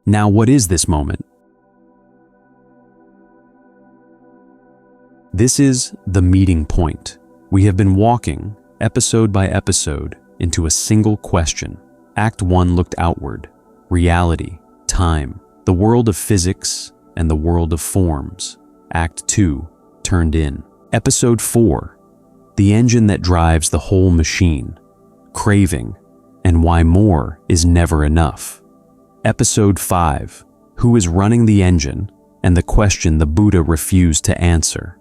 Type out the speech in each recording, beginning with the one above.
Now, what is this moment? This is the meeting point. We have been walking, episode by episode, into a single question. Act 1 looked outward, reality, time, the world of physics, and the world of forms. Act 2 turned in. Episode 4, the engine that drives the whole machine, craving, and why more is never enough. Episode 5, who is running the engine, and the question the Buddha refused to answer.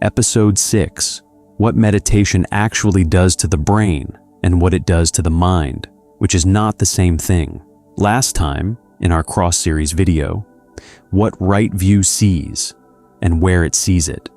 Episode 6, what meditation actually does to the brain and what it does to the mind, which is not the same thing. Last time, in our cross-series video, what right view sees and where it sees it.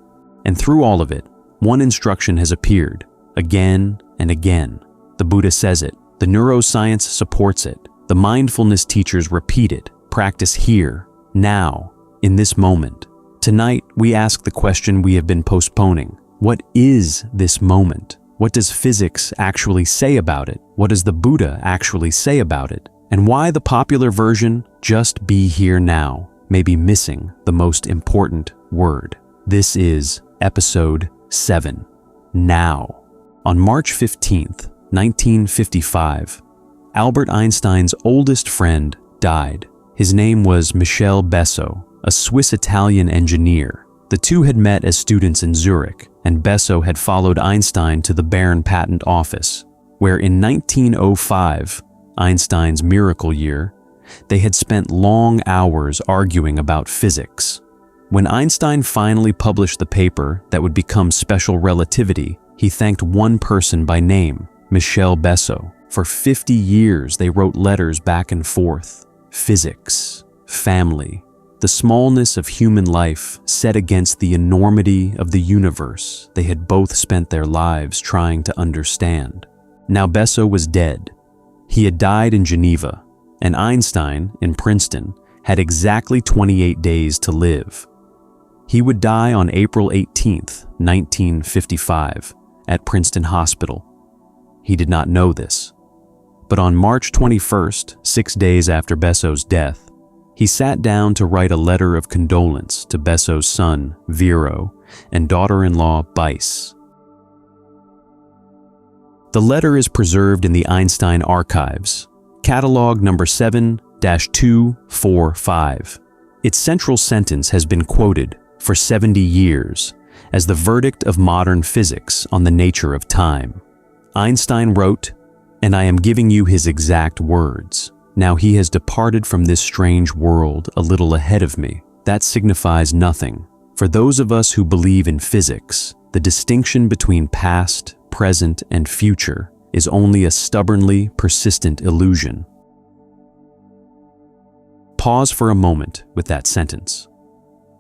And through all of it, one instruction has appeared, again and again. The Buddha says it, the neuroscience supports it, the mindfulness teachers repeat it, practice here, now, in this moment. Tonight, we ask the question we have been postponing. What is this moment? What does physics actually say about it? What does the Buddha actually say about it? And why the popular version, just be here now, may be missing the most important word. This is Episode 7, Now. On March 15th, 1955, Albert Einstein's oldest friend died. His name was Michel Besso, a Swiss-Italian engineer. The two had met as students in Zurich, and Besso had followed Einstein to the Bern patent office, where in 1905, Einstein's miracle year, they had spent long hours arguing about physics. When Einstein finally published the paper that would become special relativity, he thanked one person by name, Michel Besso. For 50 years, they wrote letters back and forth. Physics, family, the smallness of human life set against the enormity of the universe they had both spent their lives trying to understand. Now Besso was dead. He had died in Geneva, and Einstein, in Princeton, had exactly 28 days to live. He would die on April 18th, 1955, at Princeton Hospital. He did not know this. But on March 21st, 6 days after Besso's death, he sat down to write a letter of condolence to Besso's son, Vero, and daughter-in-law, Bice. The letter is preserved in the Einstein archives, catalog number 7-245. Its central sentence has been quoted for 70 years as the verdict of modern physics on the nature of time. Einstein wrote, and I am giving you his exact words. Now he has departed from this strange world a little ahead of me. That signifies nothing. For those of us who believe in physics, the distinction between past, present, and future is only a stubbornly persistent illusion. Pause for a moment with that sentence.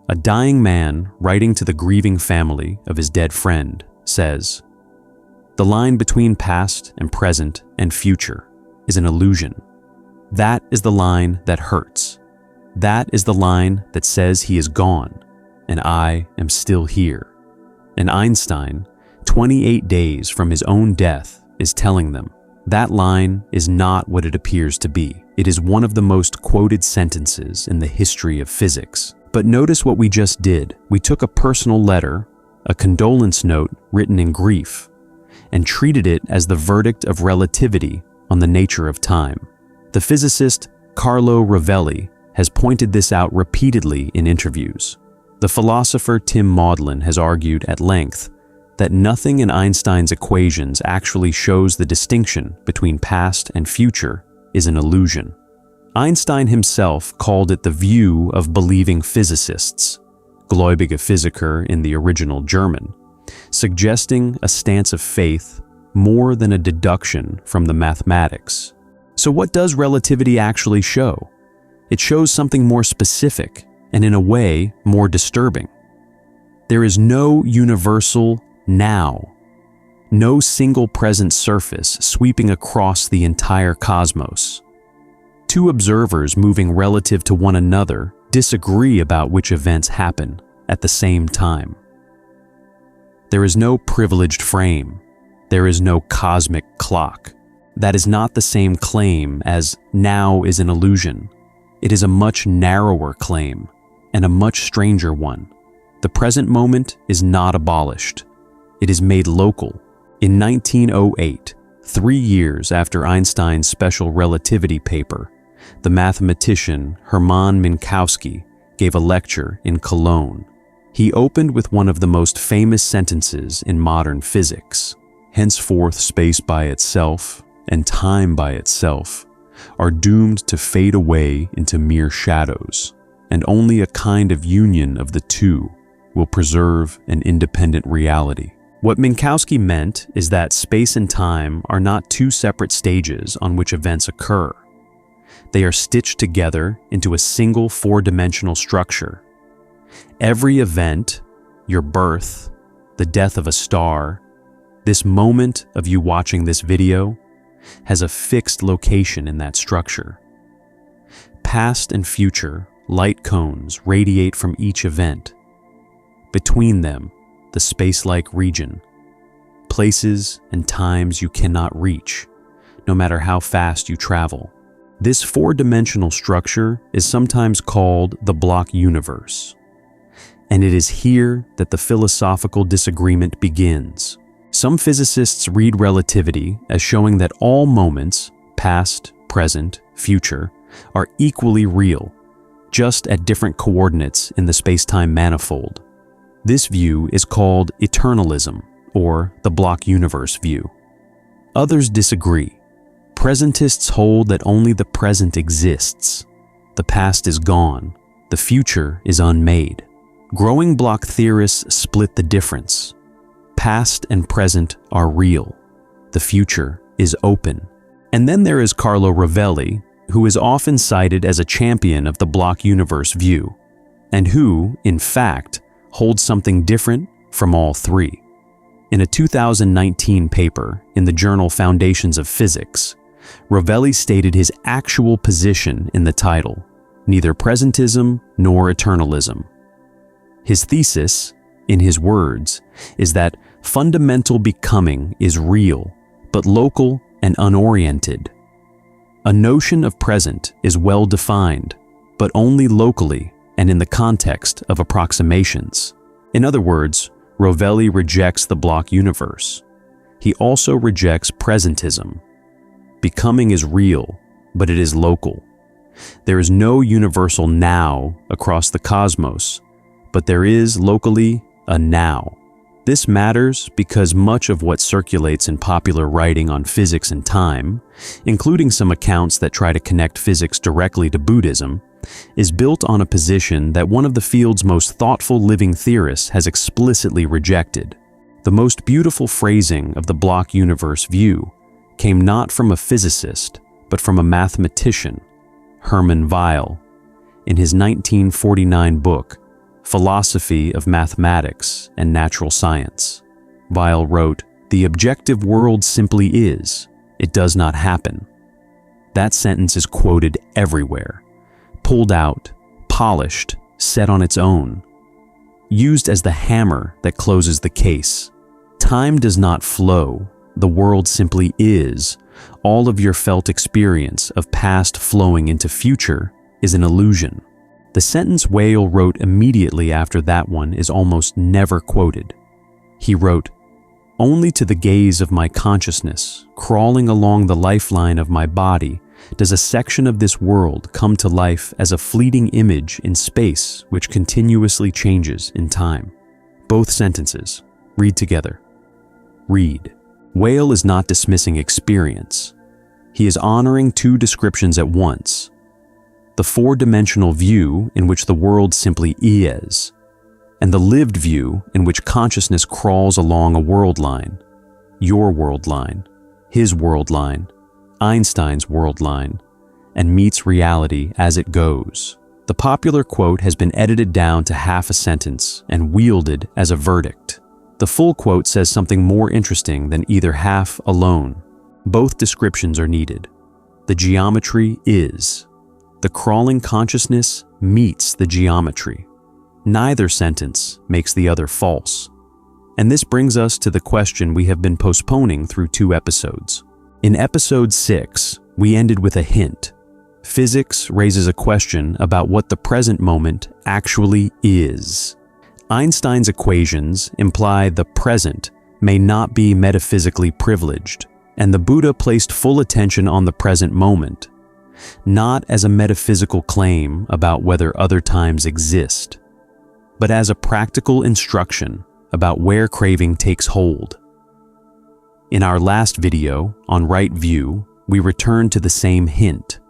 A dying man writing to the grieving family of his dead friend says, "The line between past and present and future is an illusion. That is the line that hurts. That is the line that says he is gone, and I am still here." And Einstein, 28 days from his own death, is telling them, that line is not what it appears to be. It is one of the most quoted sentences in the history of physics. But notice what we just did. We took a personal letter, a condolence note written in grief, and treated it as the verdict of relativity on the nature of time. The physicist Carlo Rovelli has pointed this out repeatedly in interviews. The philosopher Tim Maudlin has argued at length that nothing in Einstein's equations actually shows the distinction between past and future is an illusion. Einstein himself called it the view of believing physicists, Gläubige Physiker in the original German, suggesting a stance of faith more than a deduction from the mathematics. So what does relativity actually show? It shows something more specific and in a way more disturbing. There is no universal now, no single present surface sweeping across the entire cosmos. Two observers moving relative to one another disagree about which events happen at the same time. There is no privileged frame. There is no cosmic clock. That is not the same claim as now is an illusion. it is a much narrower claim and a much stranger one. The present moment is not abolished. It is made local. In 1908, 3 years after Einstein's special relativity paper, the mathematician Hermann Minkowski gave a lecture in Cologne. He opened with one of the most famous sentences in modern physics. Henceforth, space by itself and time by itself are doomed to fade away into mere shadows, and only a kind of union of the two will preserve an independent reality. What Minkowski meant is that space and time are not two separate stages on which events occur. They are stitched together into a single four-dimensional structure. Every event, your birth, the death of a star, this moment of you watching this video, has a fixed location in that structure. Past and future light cones radiate from each event. Between them, the space-like region, places and times you cannot reach, no matter how fast you travel. This four-dimensional structure is sometimes called the block universe, and it is here that the philosophical disagreement begins. Some physicists read relativity as showing that all moments, past, present, future, are equally real, just at different coordinates in the space-time manifold. This view is called eternalism, or the block universe view. Others disagree. Presentists hold that only the present exists. The past is gone. The future is unmade. Growing block theorists split the difference. Past and present are real. The future is open. And then there is Carlo Rovelli, who is often cited as a champion of the block universe view, and who, in fact, holds something different from all three. In a 2019 paper in the journal Foundations of Physics, Rovelli stated his actual position in the title, neither presentism nor eternalism. His thesis, in his words, is that fundamental becoming is real, but local and unoriented. A notion of present is well defined, but only locally and in the context of approximations. In other words, Rovelli rejects the block universe. He also rejects presentism. Becoming is real, but it is local. There is no universal now across the cosmos, but there is locally a now. This matters because much of what circulates in popular writing on physics and time, including some accounts that try to connect physics directly to Buddhism, is built on a position that one of the field's most thoughtful living theorists has explicitly rejected. The most beautiful phrasing of the block universe view came not from a physicist, but from a mathematician, Hermann Weyl, in his 1949 book, Philosophy of Mathematics and Natural Science. Weyl wrote, "The objective world simply is. It does not happen." That sentence is quoted everywhere, pulled out, polished, set on its own, used as the hammer that closes the case. Time does not flow. The world simply is. All of your felt experience of past flowing into future is an illusion. The sentence Weyl wrote immediately after that one is almost never quoted. He wrote, "Only to the gaze of my consciousness, crawling along the lifeline of my body, does a section of this world come to life as a fleeting image in space which continuously changes in time." Both sentences. Read together. Read. Weyl is not dismissing experience. He is honoring two descriptions at once. The four-dimensional view in which the world simply is, and the lived view in which consciousness crawls along a world line. Your world line, his world line, Einstein's world line, and meets reality as it goes. The popular quote has been edited down to half a sentence and wielded as a verdict. The full quote says something more interesting than either half alone. Both descriptions are needed. The geometry is. The crawling consciousness meets the geometry. Neither sentence makes the other false. And this brings us to the question we have been postponing through 2 episodes. In episode 6, we ended with a hint. physics raises a question about what the present moment actually is. Einstein's equations imply the present may not be metaphysically privileged, and the Buddha placed full attention on the present moment, not as a metaphysical claim about whether other times exist, but as a practical instruction about where craving takes hold. In our last video on right view, we returned to the same hint.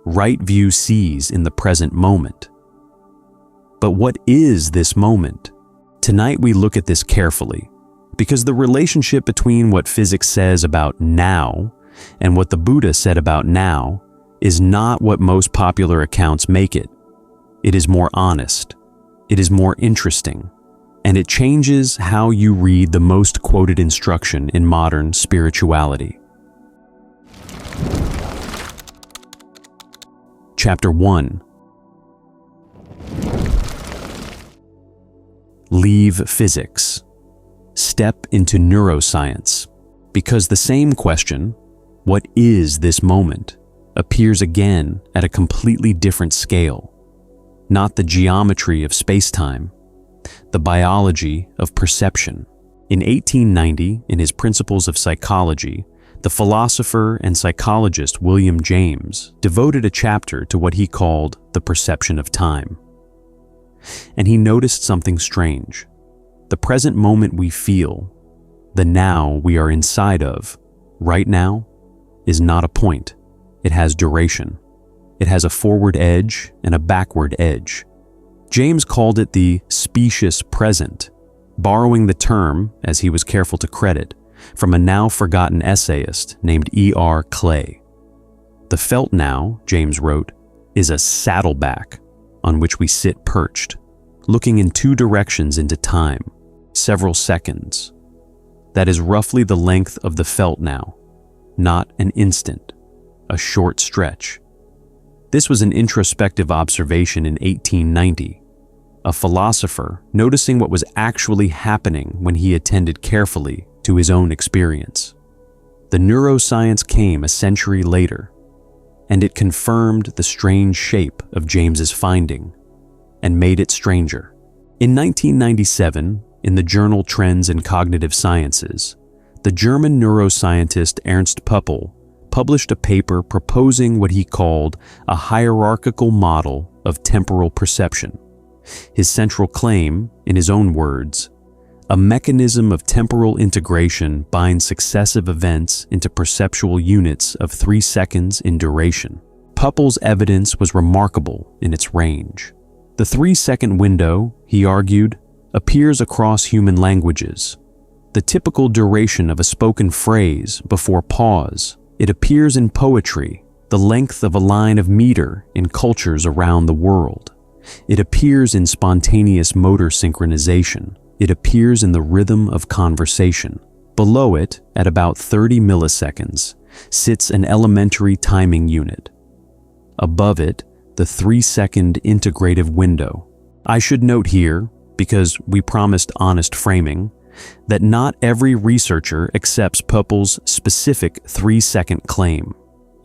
Right view sees in the present moment. But what is this moment? Tonight we look at this carefully, because the relationship between what physics says about now and what the Buddha said about now is not what most popular accounts make it. It is more honest, it is more interesting, and it changes how you read the most quoted instruction in modern spirituality. Chapter 1. Leave physics. Step into neuroscience. Because the same question, what is this moment, appears again at a completely different scale. Not the geometry of space-time, the biology of perception. In 1890, in his Principles of Psychology, the philosopher and psychologist William James devoted a chapter to what he called the perception of time. And he noticed something strange. The present moment we feel, the now we are inside of, right now, is not a point. It has duration. It has a forward edge and a backward edge. James called it the specious present, borrowing the term, as he was careful to credit, from a now-forgotten essayist named E.R. Clay. The felt now, James wrote, is a saddleback on which we sit perched, looking in two directions into time, several seconds. That is roughly the length of the felt now, not an instant, a short stretch. This was an introspective observation in 1890. A philosopher noticing what was actually happening when he attended carefully to his own experience. The neuroscience came a century later, and it confirmed the strange shape of James's finding and made it stranger. In 1997, in the journal Trends in Cognitive Sciences, the German neuroscientist Ernst Puppel published a paper proposing what he called a hierarchical model of temporal perception. His central claim, in his own words, a mechanism of temporal integration binds successive events into perceptual units of 3 seconds in duration. Puppel's evidence was remarkable in its range. The 3-second window, he argued, appears across human languages. The typical duration of a spoken phrase before pause. It appears in poetry, the length of a line of meter in cultures around the world. It appears in spontaneous motor synchronization. It appears in the rhythm of conversation. Below it, at about 30 milliseconds, sits an elementary timing unit. Above it, the 3-second integrative window. I should note here, because we promised honest framing, that not every researcher accepts Puppel's specific 3-second claim.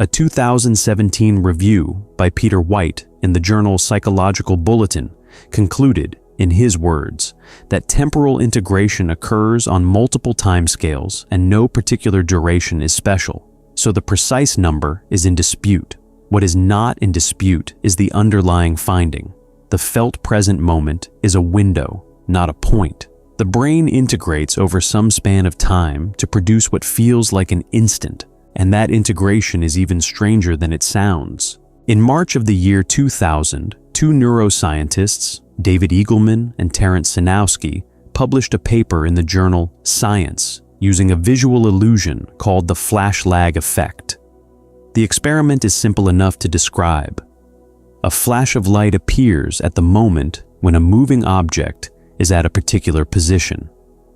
A 2017 review by Peter White in the journal Psychological Bulletin concluded, in his words, that temporal integration occurs on multiple timescales and no particular duration is special, so the precise number is in dispute. What is not in dispute is the underlying finding. The felt present moment is a window, not a point. The brain integrates over some span of time to produce what feels like an instant, and that integration is even stranger than it sounds. In March of the year 2000, two neuroscientists, David Eagleman and Terence Sinowski, published a paper in the journal Science using a visual illusion called the flash lag effect. The experiment is simple enough to describe. A flash of light appears at the moment when a moving object is at a particular position.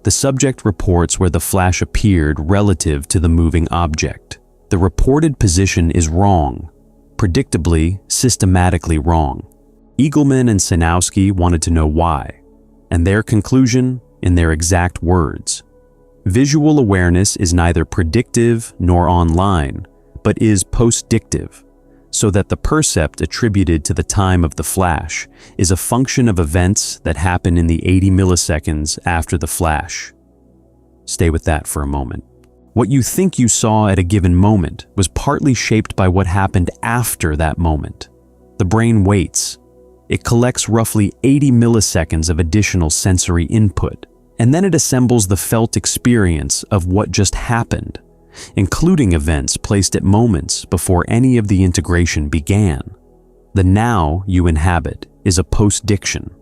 The subject reports where the flash appeared relative to the moving object. The reported position is wrong, predictably, systematically wrong. Eagleman and Sinowski wanted to know why, and their conclusion in their exact words. Visual awareness is neither predictive nor online, but is postdictive. so that the percept attributed to the time of the flash is a function of events that happen in the 80 milliseconds after the flash. Stay with that for a moment. What you think you saw at a given moment was partly shaped by what happened after that moment. The brain waits. It collects roughly 80 milliseconds of additional sensory input, and then it assembles the felt experience of what just happened, including events placed at moments before any of the integration began. The now you inhabit is a post-diction,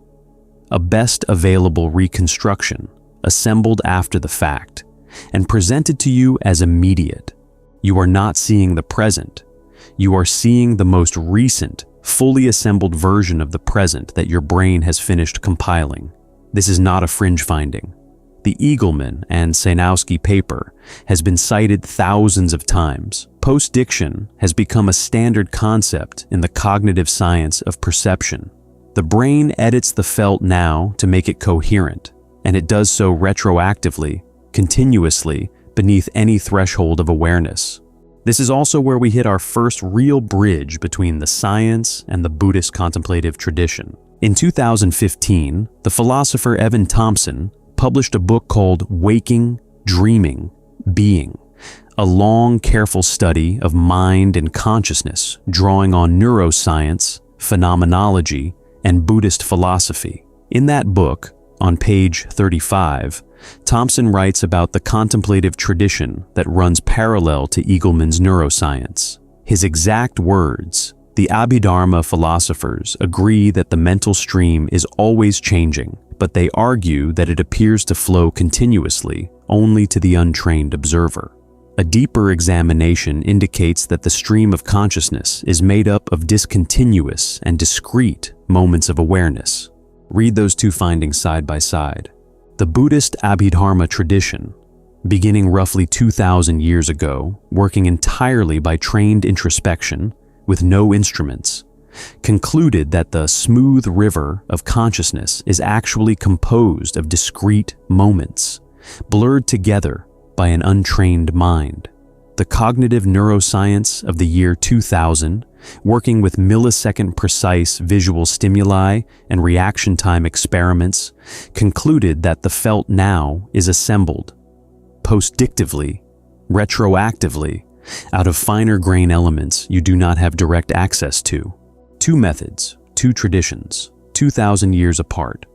a best available reconstruction assembled after the fact and presented to you as immediate. You are not seeing the present. You are seeing the most recent, fully assembled version of the present that your brain has finished compiling. This is not a fringe finding. The Eagleman and Sainowski paper has been cited thousands of times. Post-diction has become a standard concept in the cognitive science of perception. The brain edits the felt now to make it coherent, and it does so retroactively, continuously, beneath any threshold of awareness. This is also where we hit our first real bridge between the science and the Buddhist contemplative tradition. In 2015, the philosopher Evan Thompson published a book called Waking, Dreaming, Being, a long, careful study of mind and consciousness, drawing on neuroscience, phenomenology, and Buddhist philosophy. In that book, on page 35, Thompson writes about the contemplative tradition that runs parallel to Eagleman's neuroscience. His exact words, "The Abhidharma philosophers agree that the mental stream is always changing, but they argue that it appears to flow continuously only to the untrained observer. A deeper examination indicates that the stream of consciousness is made up of discontinuous and discrete moments of awareness." Read those two findings side by side. The Buddhist Abhidharma tradition, beginning roughly 2,000 years ago, working entirely by trained introspection with no instruments, concluded that the smooth river of consciousness is actually composed of discrete moments, blurred together by an untrained mind. The cognitive neuroscience of the year 2000, working with millisecond-precise visual stimuli and reaction time experiments, concluded that the felt now is assembled, post-dictively, retroactively, out of finer grain elements you do not have direct access to. Two methods, two traditions, 2,000 years apart,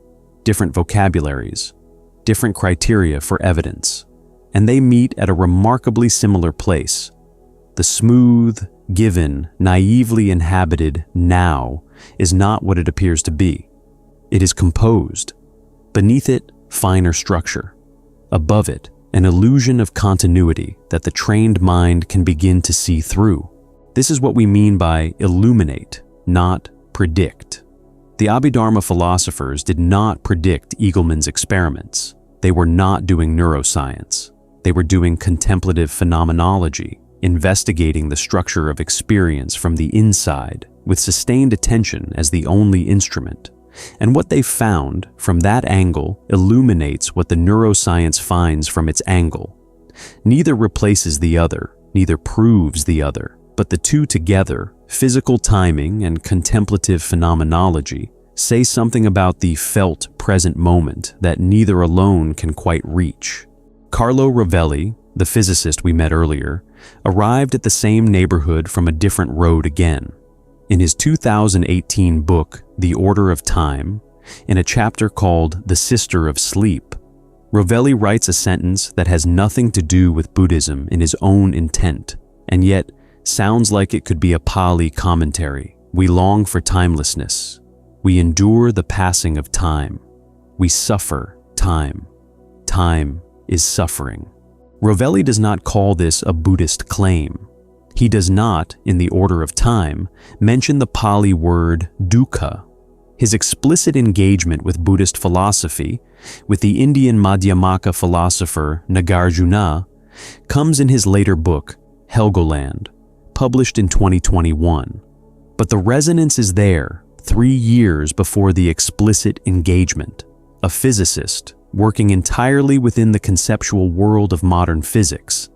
different vocabularies, different criteria for evidence, and they meet at a remarkably similar place. The smooth, given, naively inhabited now is not what it appears to be. It is composed. Beneath it, finer structure. Above it, an illusion of continuity that the trained mind can begin to see through. This is what we mean by illuminate, not predict. The Abhidharma philosophers did not predict Eagleman's experiments. They were not doing neuroscience. They were doing contemplative phenomenology, investigating the structure of experience from the inside, with sustained attention as the only instrument. And what they found from that angle illuminates what the neuroscience finds from its angle. Neither replaces the other, neither proves the other, but the two together, physical timing and contemplative phenomenology, say something about the felt present moment that neither alone can quite reach. Carlo Rovelli, the physicist we met earlier, arrived at the same neighborhood from a different road again. In his 2018 book, The Order of Time, in a chapter called The Sister of Sleep, Rovelli writes a sentence that has nothing to do with Buddhism in his own intent, and yet sounds like it could be a Pali commentary. We long for timelessness. We endure the passing of time. We suffer time. Time is suffering. Rovelli does not call this a Buddhist claim. He does not, in The Order of Time, mention the Pali word dukkha. His explicit engagement with Buddhist philosophy, with the Indian Madhyamaka philosopher Nagarjuna, comes in his later book, Helgoland, published in 2021. But the resonance is there 3 years before the explicit engagement. A physicist, working entirely within the conceptual world of modern physics,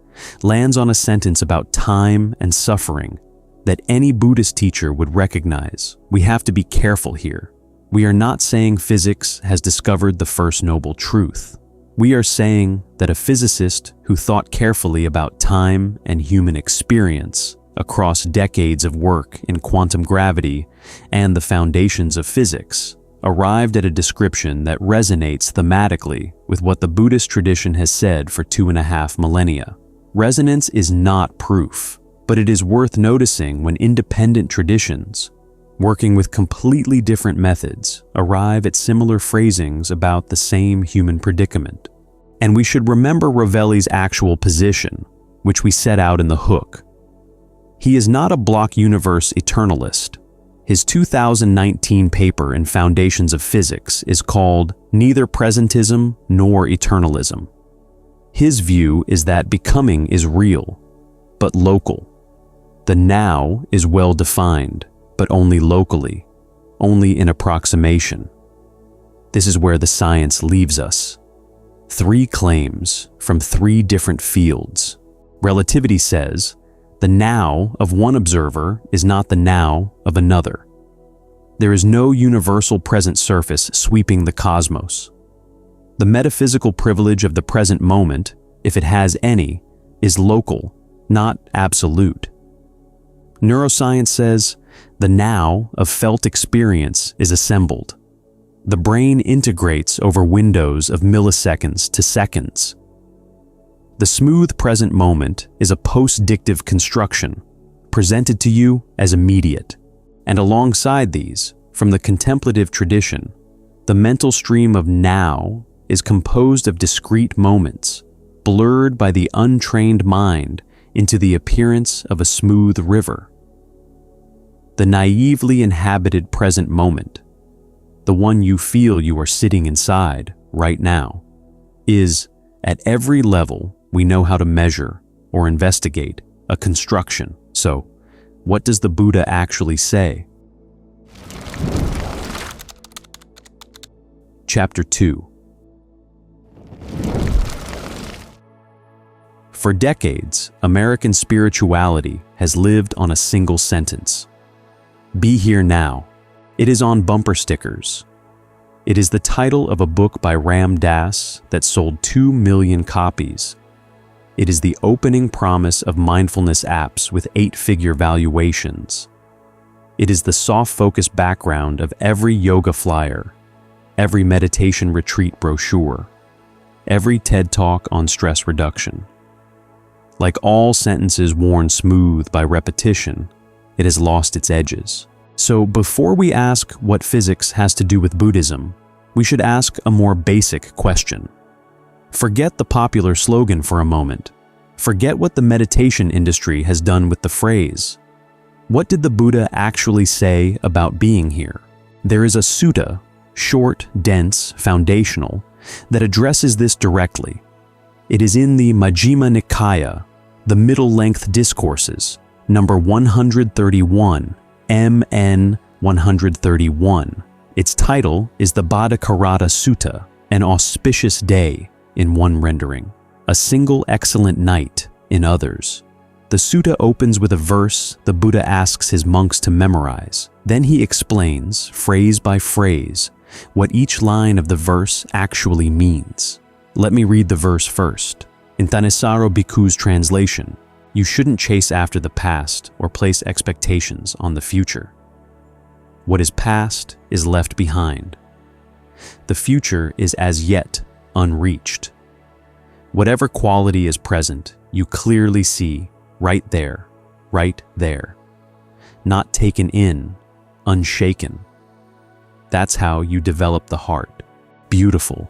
lands on a sentence about time and suffering that any Buddhist teacher would recognize. We have to be careful here. We are not saying physics has discovered the first noble truth. We are saying that a physicist who thought carefully about time and human experience across decades of work in quantum gravity and the foundations of physics arrived at a description that resonates thematically with what the Buddhist tradition has said for 2.5 millennia. Resonance is not proof, but it is worth noticing when independent traditions, working with completely different methods, arrive at similar phrasings about the same human predicament. And we should remember Rovelli's actual position, which we set out in the hook. He is not a block universe eternalist. His 2019 paper in Foundations of Physics is called Neither Presentism Nor Eternalism. His view is that becoming is real, but local. The now is well defined, but only locally, only in approximation. This is where the science leaves us. 3 claims from 3 different fields. Relativity says, the now of one observer is not the now of another. There is no universal present surface sweeping the cosmos. The metaphysical privilege of the present moment, if it has any, is local, not absolute. Neuroscience says, the now of felt experience is assembled. The brain integrates over windows of milliseconds to seconds. The smooth present moment is a post-dictive construction, presented to you as immediate. And alongside these, from the contemplative tradition, the mental stream of now is composed of discrete moments, blurred by the untrained mind into the appearance of a smooth river. The naively inhabited present moment, the one you feel you are sitting inside right now, is, at every level we know how to measure or investigate, a construction. So, what does the Buddha actually say? Chapter 2. For decades, American spirituality has lived on a single sentence. Be here now. It is on bumper stickers. It is the title of a book by Ram Dass that sold 2 million copies. It is the opening promise of mindfulness apps with 8-figure valuations. It is the soft-focus background of every yoga flyer, every meditation retreat brochure, every TED Talk on stress reduction. Like all sentences worn smooth by repetition, it has lost its edges. So before we ask what physics has to do with Buddhism, we should ask a more basic question. Forget the popular slogan for a moment. Forget what the meditation industry has done with the phrase. What did the Buddha actually say about being here? There is a sutta, short, dense, foundational, that addresses this directly. It is in the Majjhima Nikaya, the middle-length discourses, number 131, MN 131. Its title is the Bhaddekaratta Sutta, an auspicious day in one rendering, a single excellent night in others. The sutta opens with a verse the Buddha asks his monks to memorize. Then he explains, phrase by phrase, what each line of the verse actually means. Let me read the verse first. In Thanissaro Bhikkhu's translation, you shouldn't chase after the past or place expectations on the future. What is past is left behind. The future is as yet unreached. Whatever quality is present, you clearly see right there, not taken in, unshaken. That's how you develop the heart. Beautiful.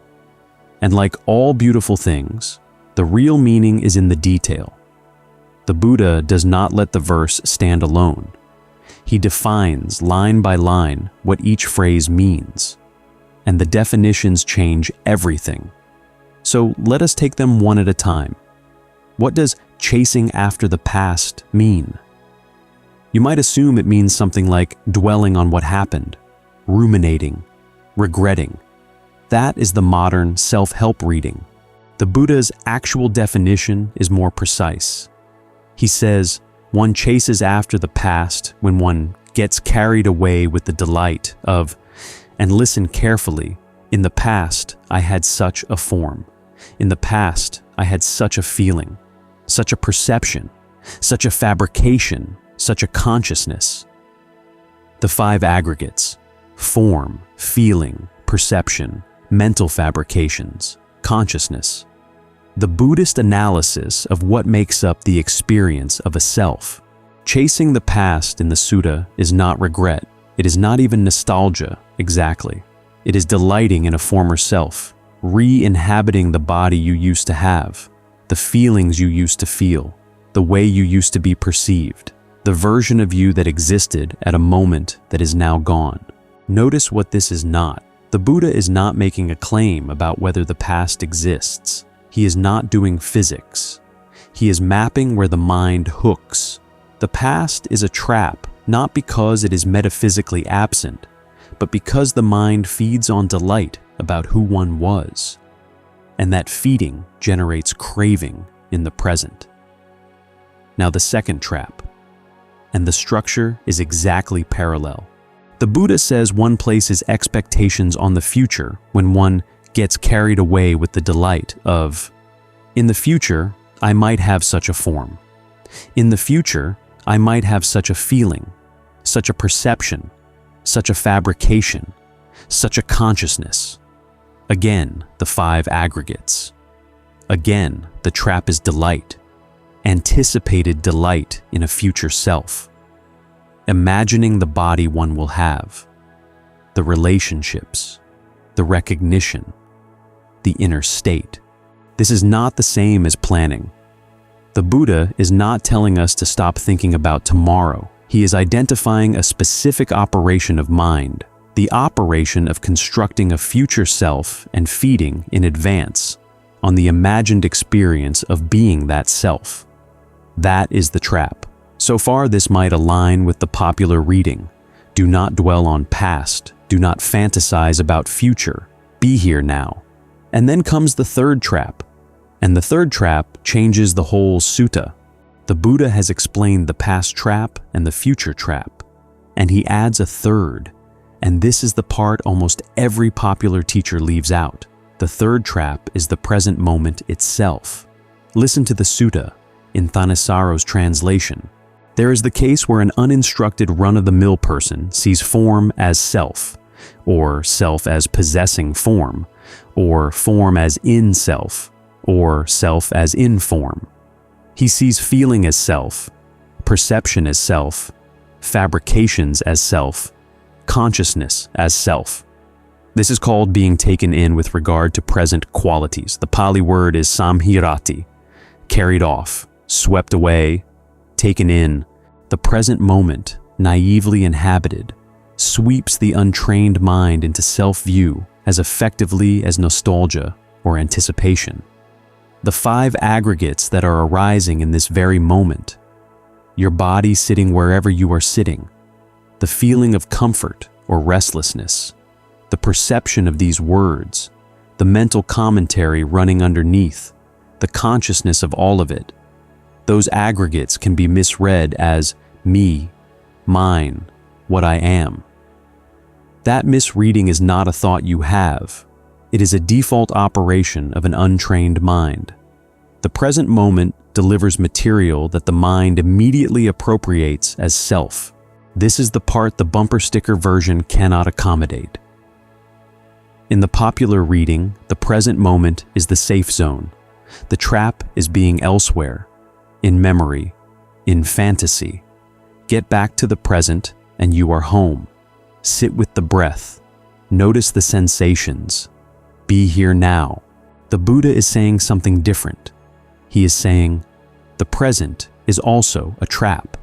And like all beautiful things, the real meaning is in the detail. The Buddha does not let the verse stand alone. He defines line by line what each phrase means, and the definitions change everything. So let us take them one at a time. What does chasing after the past mean? You might assume it means something like dwelling on what happened, ruminating, regretting. That is the modern self-help reading. The Buddha's actual definition is more precise. He says, One chases after the past when one gets carried away with the delight of, and listen carefully, in the past I had such a form. In the past I had such a feeling, such a perception, such a fabrication, such a consciousness. The five aggregates: form, feeling, perception, mental fabrications, consciousness. The Buddhist analysis of what makes up the experience of a self. Chasing the past in the sutta is not regret. It is not even nostalgia, exactly. It is delighting in a former self, re-inhabiting the body you used to have, the feelings you used to feel, the way you used to be perceived, the version of you that existed at a moment that is now gone. Notice what this is not. The Buddha is not making a claim about whether the past exists. He is not doing physics. He is mapping where the mind hooks. The past is a trap, not because it is metaphysically absent, but because the mind feeds on delight about who one was. And that feeding generates craving in the present. Now the second trap. And the structure is exactly parallel. The Buddha says one places expectations on the future when one gets carried away with the delight of, in the future, I might have such a form. In the future, I might have such a feeling, such a perception, such a fabrication, such a consciousness. Again, the five aggregates. Again, the trap is delight, anticipated delight in a future self. Imagining the body one will have, the relationships, the recognition, the inner state. This is not the same as planning. The Buddha is not telling us to stop thinking about tomorrow. He is identifying a specific operation of mind, the operation of constructing a future self and feeding in advance on the imagined experience of being that self. That is the trap. So far, this might align with the popular reading. Do not dwell on past. Do not fantasize about future. Be here now. And then comes the third trap. And the third trap changes the whole sutta. The Buddha has explained the past trap and the future trap. And he adds a third. And this is the part almost every popular teacher leaves out. The third trap is the present moment itself. Listen to the sutta in Thanasaro's translation. There is the case where an uninstructed run-of-the-mill person sees form as self, or self as possessing form, or form as in self, or self as in form. He sees feeling as self, perception as self, fabrications as self, consciousness as self. This is called being taken in with regard to present qualities. The Pali word is samhirati, carried off, swept away, taken in. The present moment, naively inhabited, sweeps the untrained mind into self-view as effectively as nostalgia or anticipation. The five aggregates that are arising in this very moment: your body sitting wherever you are sitting, the feeling of comfort or restlessness, the perception of these words, the mental commentary running underneath, the consciousness of all of it. Those aggregates can be misread as me, mine, what I am. That misreading is not a thought you have. It is a default operation of an untrained mind. The present moment delivers material that the mind immediately appropriates as self. This is the part the bumper sticker version cannot accommodate. In the popular reading, the present moment is the safe zone. The trap is being elsewhere, in memory, in fantasy. Get back to the present and you are home. Sit with the breath. Notice the sensations. Be here now. The Buddha is saying something different. He is saying, the present is also a trap.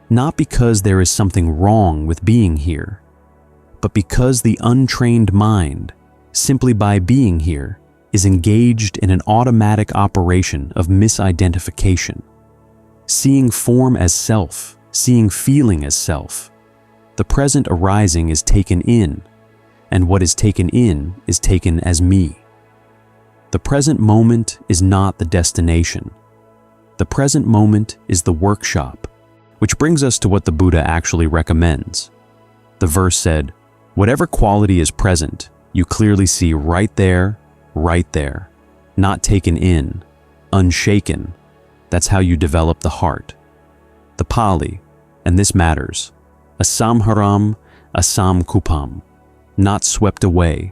Not because there is something wrong with being here, but because the untrained mind, simply by being here, is engaged in an automatic operation of misidentification. Seeing form as self, seeing feeling as self. The present arising is taken in, and what is taken in is taken as me. The present moment is not the destination. The present moment is the workshop, which brings us to what the Buddha actually recommends. The verse said, "Whatever quality is present, you clearly see right there, not taken in, unshaken. That's how you develop the heart." The Pali, and this matters, asamharam asamkupam, not swept away,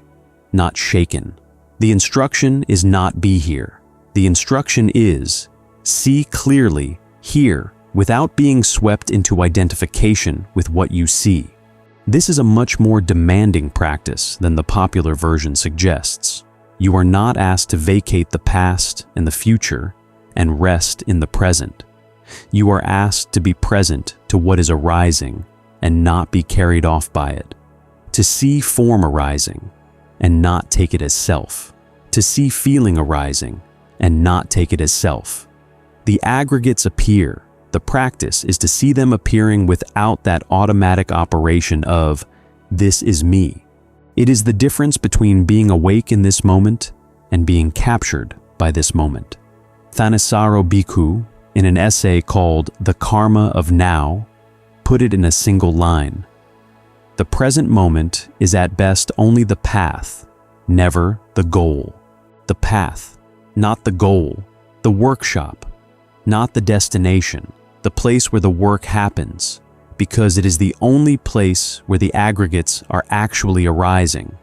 not shaken. The instruction is not be here. The instruction is see clearly here without being swept into identification with what you see. This is a much more demanding practice than the popular version suggests. You are not asked to vacate the past and the future and rest in the present. You are asked to be present to what is arising and not be carried off by it. To see form arising and not take it as self. To see feeling arising and not take it as self. The aggregates appear. The practice is to see them appearing without that automatic operation of, "This is me." It is the difference between being awake in this moment and being captured by this moment. Thanissaro Bhikkhu, in an essay called The Karma of Now, put it in a single line. The present moment is at best only the path, never the goal. The path, not the goal. The workshop, not the destination. The place where the work happens, because it is the only place where the aggregates are actually arising,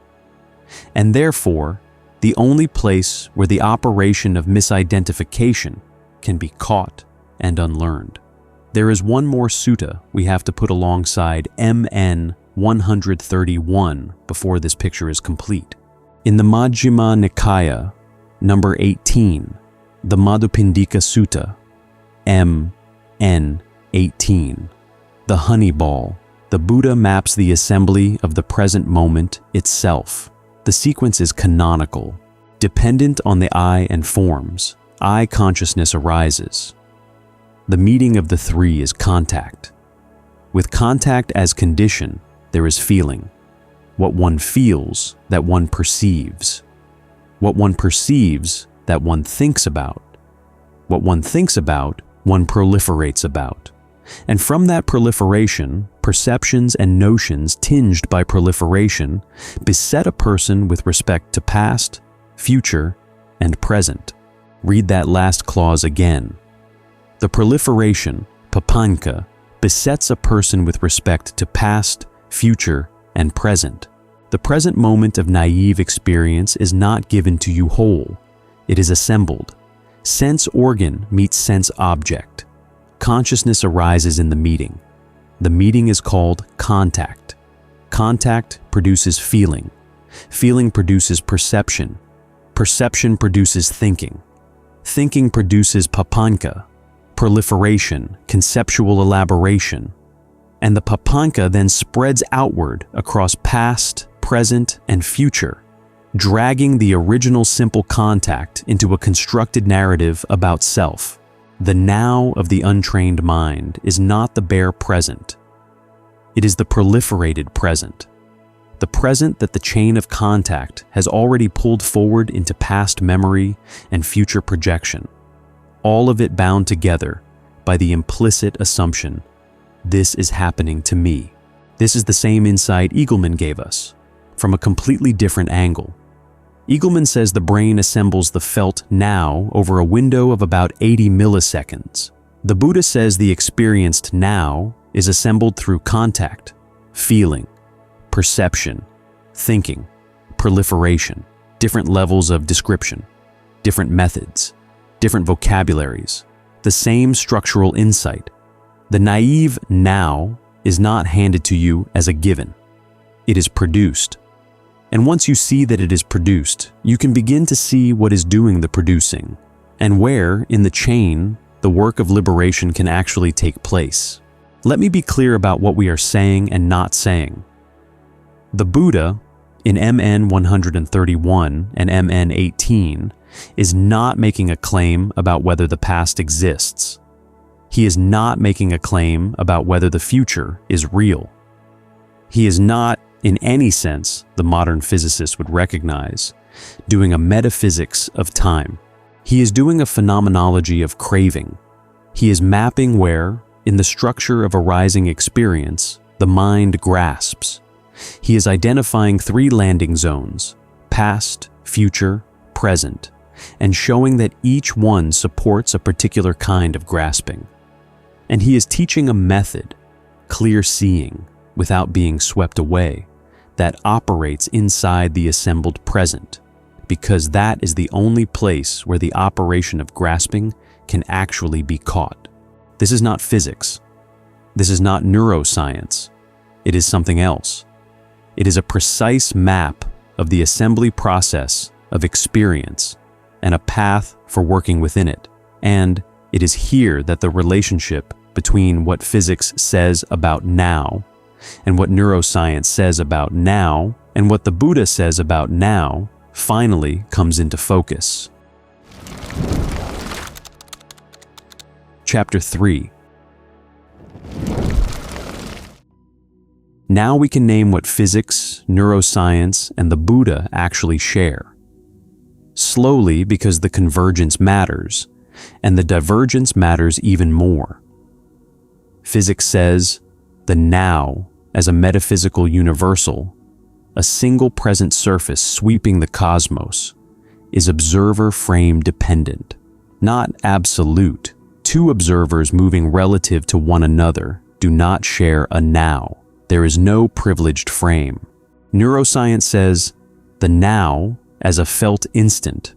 and therefore the only place where the operation of misidentification can be caught and unlearned. There is one more sutta we have to put alongside MN 131 before this picture is complete. In the Majjhima Nikaya, number 18, the Madhupindika Sutta, MN 18, the honey ball, the Buddha maps the assembly of the present moment itself. The sequence is canonical. Dependent on the I and forms, I consciousness arises. The meeting of the three is contact. With contact as condition, there is feeling. What one feels, that one perceives. What one perceives, that one thinks about. What one thinks about, one proliferates about. And from that proliferation, perceptions and notions tinged by proliferation beset a person with respect to past, future, and present. Read that last clause again. The proliferation, papanka, besets a person with respect to past, future, and present. The present moment of naive experience is not given to you whole. It is assembled. Sense organ meets sense object. Consciousness arises in the meeting. The meeting is called contact. Contact produces feeling. Feeling produces perception. Perception produces thinking. Thinking produces papanka, proliferation, conceptual elaboration. And the papanka then spreads outward across past, present, and future, dragging the original simple contact into a constructed narrative about self. The now of the untrained mind is not the bare present. It is the proliferated present. The present that the chain of contact has already pulled forward into past memory and future projection. All of it bound together by the implicit assumption, this is happening to me. This is the same insight Eagleman gave us, from a completely different angle. Eagleman says the brain assembles the felt now over a window of about 80 milliseconds. The Buddha says the experienced now is assembled through contact, feeling, perception, thinking, proliferation, different levels of description, different methods, different vocabularies, the same structural insight. The naive now is not handed to you as a given. It is produced. And once you see that it is produced, you can begin to see what is doing the producing, and where, in the chain, the work of liberation can actually take place. Let me be clear about what we are saying and not saying. The Buddha, in MN 131 and MN 18, is not making a claim about whether the past exists. He is not making a claim about whether the future is real. He is not, in any sense the modern physicist would recognize, doing a metaphysics of time. He is doing a phenomenology of craving, He is mapping where, in the structure of arising experience, the mind grasps. He is identifying 3 landing zones: past, future, present, and showing that each one supports a particular kind of grasping. And he is teaching a method, clear seeing, without being swept away, that operates inside the assembled present, because that is the only place where the operation of grasping can actually be caught. This is not physics. This is not neuroscience. It is something else. It is a precise map of the assembly process of experience and a path for working within it. And it is here that the relationship between what physics says about now and what neuroscience says about now and what the Buddha says about now finally comes into focus. Chapter 3. Now we can name what physics, neuroscience, and the Buddha actually share. Slowly, because the convergence matters, and the divergence matters even more. Physics says the now as a metaphysical universal, a single present surface sweeping the cosmos, is observer frame dependent, not absolute. 2 observers moving relative to one another do not share a now. There is no privileged frame. Neuroscience says the now as a felt instant,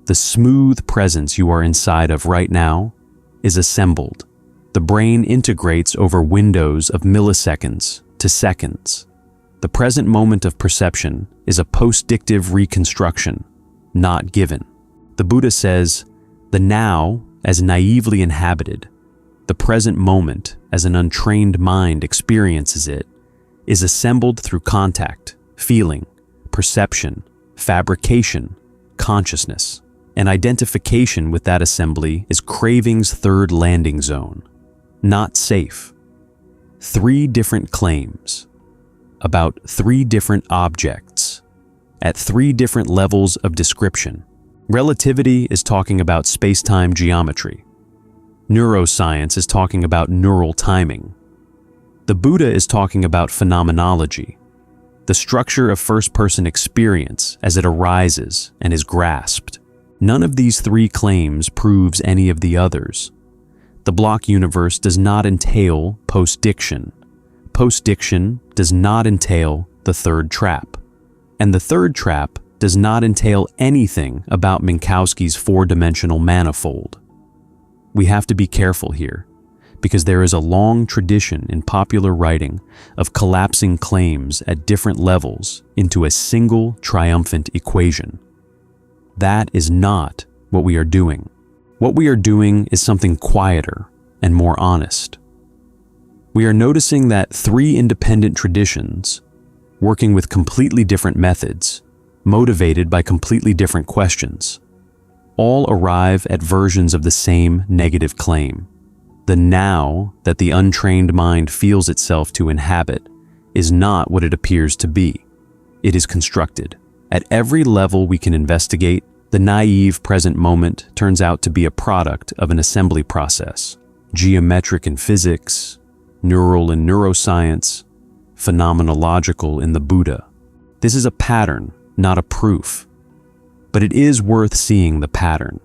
the smooth presence you are inside of right now, is assembled. The brain integrates over windows of milliseconds to seconds. The present moment of perception is a post-dictive reconstruction, not given. The Buddha says the now as naively inhabited, the present moment as an untrained mind experiences it, is assembled through contact, feeling, perception, fabrication, consciousness. And identification with that assembly is craving's 3rd landing zone. Not safe. 3 different claims about 3 different objects at 3 different levels of description. Relativity is talking about space-time geometry. Neuroscience is talking about neural timing. The Buddha is talking about phenomenology, the structure of first-person experience as it arises and is grasped. None of these 3 claims proves any of the others. The block universe does not entail post-diction. Post-diction does not entail the 3rd trap. And the 3rd trap does not entail anything about Minkowski's 4-dimensional manifold. We have to be careful here, because there is a long tradition in popular writing of collapsing claims at different levels into a single triumphant equation. That is not what we are doing. What we are doing is something quieter and more honest. We are noticing that 3 independent traditions, working with completely different methods, motivated by completely different questions, all arrive at versions of the same negative claim. The now that the untrained mind feels itself to inhabit is not what it appears to be. It is constructed. At every level we can investigate, the naive present moment turns out to be a product of an assembly process, geometric in physics, neural in neuroscience, phenomenological in the Buddha. This is a pattern, not a proof. But it is worth seeing the pattern,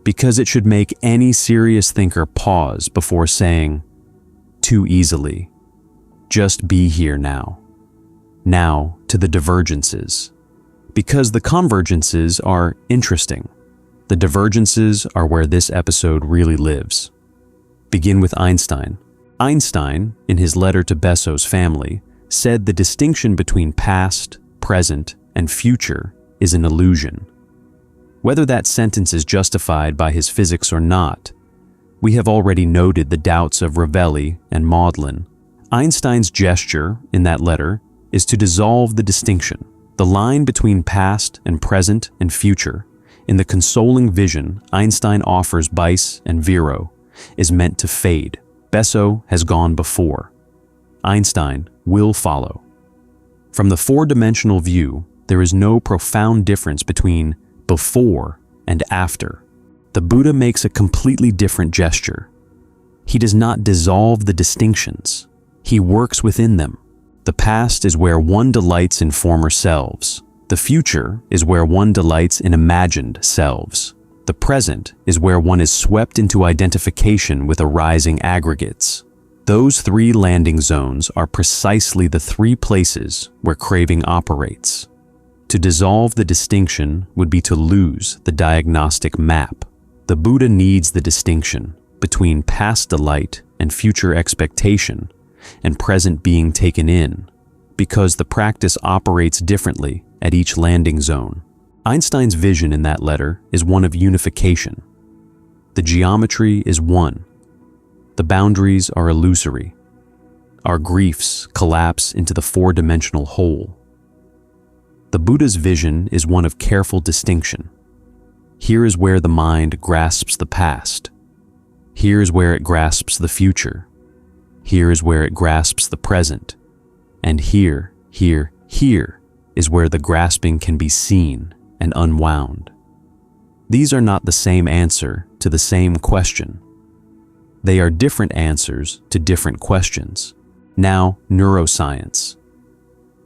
because it should make any serious thinker pause before saying, too easily, just be here now. Now to the divergences. Because the convergences are interesting. The divergences are where this episode really lives. Begin with Einstein. Einstein, in his letter to Besso's family, said the distinction between past, present, and future is an illusion. Whether that sentence is justified by his physics or not, we have already noted the doubts of Rovelli and Maudlin. Einstein's gesture in that letter is to dissolve the distinction. The line between past and present and future, in the consoling vision Einstein offers Bice and Vero, is meant to fade. Besso has gone before. Einstein will follow. From the 4-dimensional view, there is no profound difference between before and after. the Buddha makes a completely different gesture. He does not dissolve the distinctions. He works within them. The past is where one delights in former selves. The future is where one delights in imagined selves. The present is where one is swept into identification with arising aggregates. Those three landing zones are precisely the three places where craving operates. To dissolve the distinction would be to lose the diagnostic map. The Buddha needs the distinction between past delight and future expectation and present being taken in, because the practice operates differently at each landing zone. Einstein's vision in that letter is one of unification. The geometry is one. The boundaries are illusory. Our griefs collapse into the four-dimensional whole. The Buddha's vision is one of careful distinction. Here is where the mind grasps the past. Here is where it grasps the future. Here is where it grasps the present. And here is where the grasping can be seen and unwound. These are not the same answer to the same question. They are different answers to different questions. Now, neuroscience.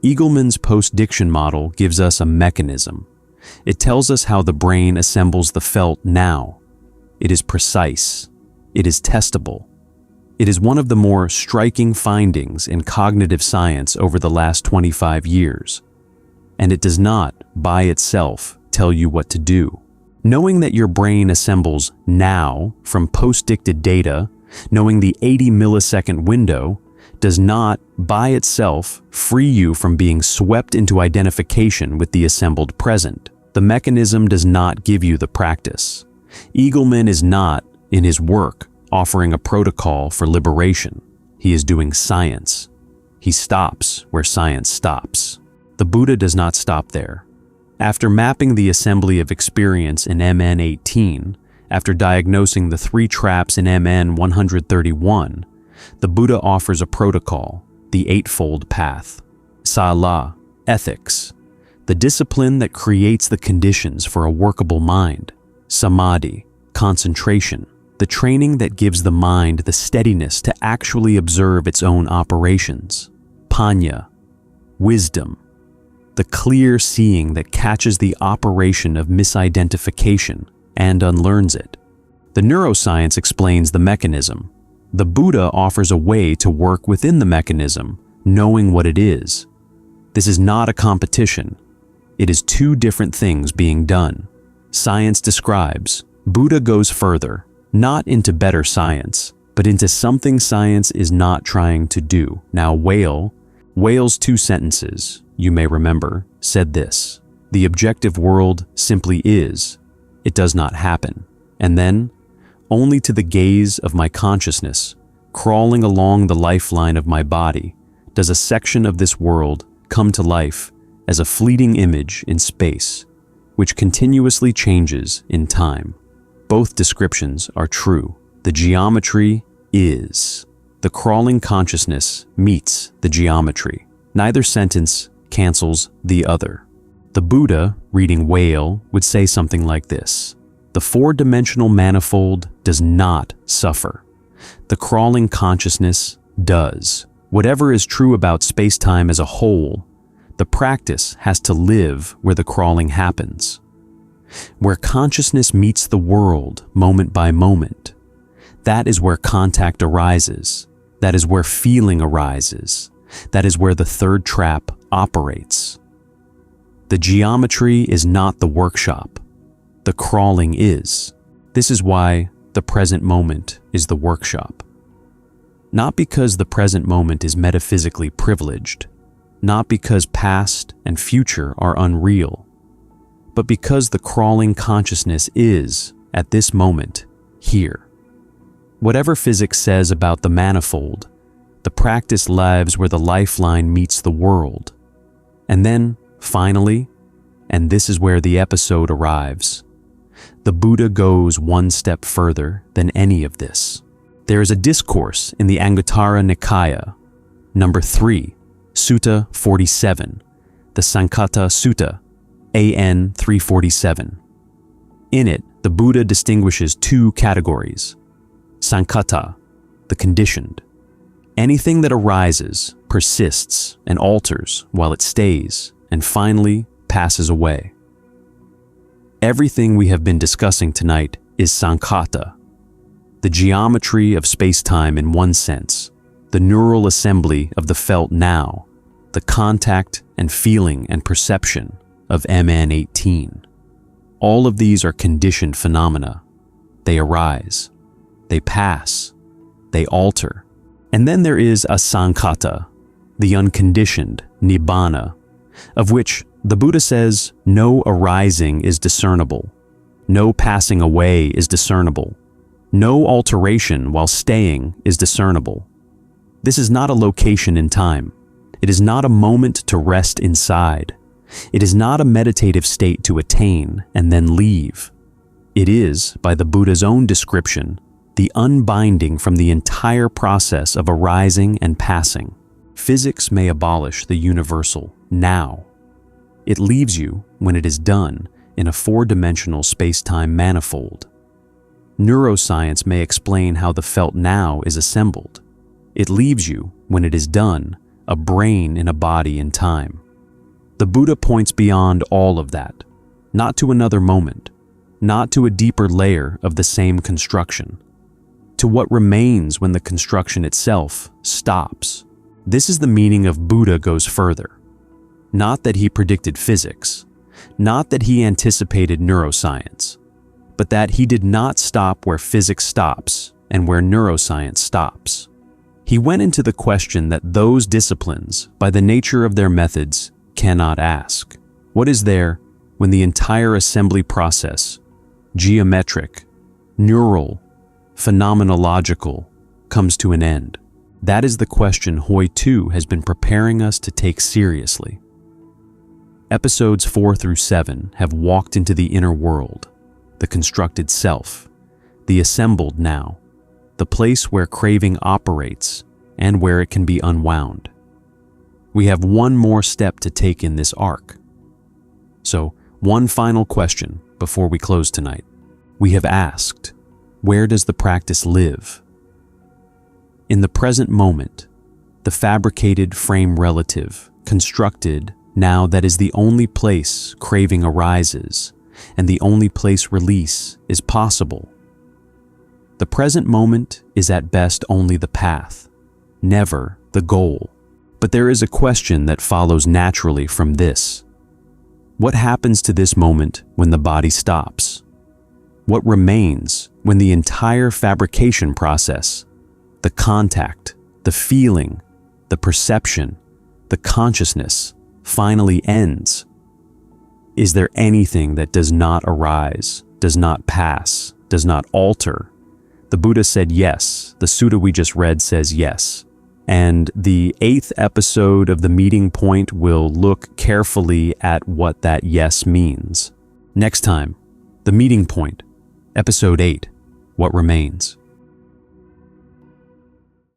Eagleman's post-diction model gives us a mechanism. It tells us how the brain assembles the felt now. It is precise. It is testable. It is one of the more striking findings in cognitive science over the last 25 years. And it does not, by itself, tell you what to do. Knowing that your brain assembles now from post-dicted data, knowing the 80 millisecond window, does not, by itself, free you from being swept into identification with the assembled present. The mechanism does not give you the practice. Eagleman is not, in his work, offering a protocol for liberation. He is doing science. He stops where science stops. The Buddha does not stop there. After mapping the assembly of experience in MN18, after diagnosing the three traps in MN131, the Buddha offers a protocol, the Eightfold Path, Sala, ethics, the discipline that creates the conditions for a workable mind, Samadhi, concentration, the training that gives the mind the steadiness to actually observe its own operations, Panya, wisdom, the clear seeing that catches the operation of misidentification and unlearns it. The neuroscience explains the mechanism. The Buddha offers a way to work within the mechanism, knowing what it is. This is not a competition. It is two different things being done. Science describes. Buddha goes further, not into better science, but into something science is not trying to do. Now, Whale's two sentences, you may remember, said this: the objective world simply is. It does not happen. And then, only to the gaze of my consciousness, crawling along the lifeline of my body, does a section of this world come to life as a fleeting image in space, which continuously changes in time. Both descriptions are true. The geometry is. The crawling consciousness meets the geometry. Neither sentence cancels the other. The Buddha, reading Whale, would say something like this: the four-dimensional manifold does not suffer. The crawling consciousness does. Whatever is true about space-time as a whole, the practice has to live where the crawling happens. Where consciousness meets the world moment by moment, that is where contact arises. That is where feeling arises. That is where the third trap operates. The geometry is not the workshop. The crawling is. This is why the present moment is the workshop. Not because the present moment is metaphysically privileged, not because past and future are unreal, but because the crawling consciousness is, at this moment, here. Whatever physics says about the manifold, the practice lives where the lifeline meets the world. And then, finally, and this is where the episode arrives, the Buddha goes one step further than any of this. There is a discourse in the Anguttara Nikaya, number 3, Sutta 47, the Sankhata Sutta, AN 347. In it, the Buddha distinguishes two categories. Sankhata, the conditioned. Anything that arises, persists, and alters while it stays, and finally passes away. Everything we have been discussing tonight is sankhata, the geometry of space-time in one sense, the neural assembly of the felt now, the contact and feeling and perception of MN18. All of these are conditioned phenomena. They arise, they pass, they alter. And then there is asankhata, the unconditioned nibbana, of which the Buddha says no arising is discernible, no passing away is discernible, no alteration while staying is discernible. This is not a location in time. It is not a moment to rest inside. It is not a meditative state to attain and then leave. It is, by the Buddha's own description, the unbinding from the entire process of arising and passing. Physics may abolish the universal now. It leaves you, when it is done, in a four-dimensional space-time manifold. Neuroscience may explain how the felt now is assembled. It leaves you, when it is done, a brain in a body in time. The Buddha points beyond all of that, not to another moment, not to a deeper layer of the same construction, to what remains when the construction itself stops. This is the meaning of Buddha goes further. Not that he predicted physics, not that he anticipated neuroscience, but that he did not stop where physics stops and where neuroscience stops. He went into the question that those disciplines, by the nature of their methods, cannot ask. What is there when the entire assembly process, geometric, neural, phenomenological, comes to an end? That is the question Hoi Tu has been preparing us to take seriously. Episodes 4 through 7 have walked into the inner world, the constructed self, the assembled now, the place where craving operates and where it can be unwound. We have one more step to take in this arc. So, one final question before we close tonight. We have asked, where does the practice live? In the present moment, the fabricated frame relative, constructed now that is the only place craving arises and the only place release is possible. The present moment is at best only the path, never the goal. But there is a question that follows naturally from this. What happens to this moment when the body stops? What remains when the entire fabrication process, the contact, the feeling, the perception, the consciousness, finally ends? Is there anything that does not arise, does not pass, does not alter? The Buddha said yes. The sutta we just read says yes. And the 8th episode of The Meeting Point will look carefully at what that yes means. Next time, The Meeting Point, Episode 8, What Remains.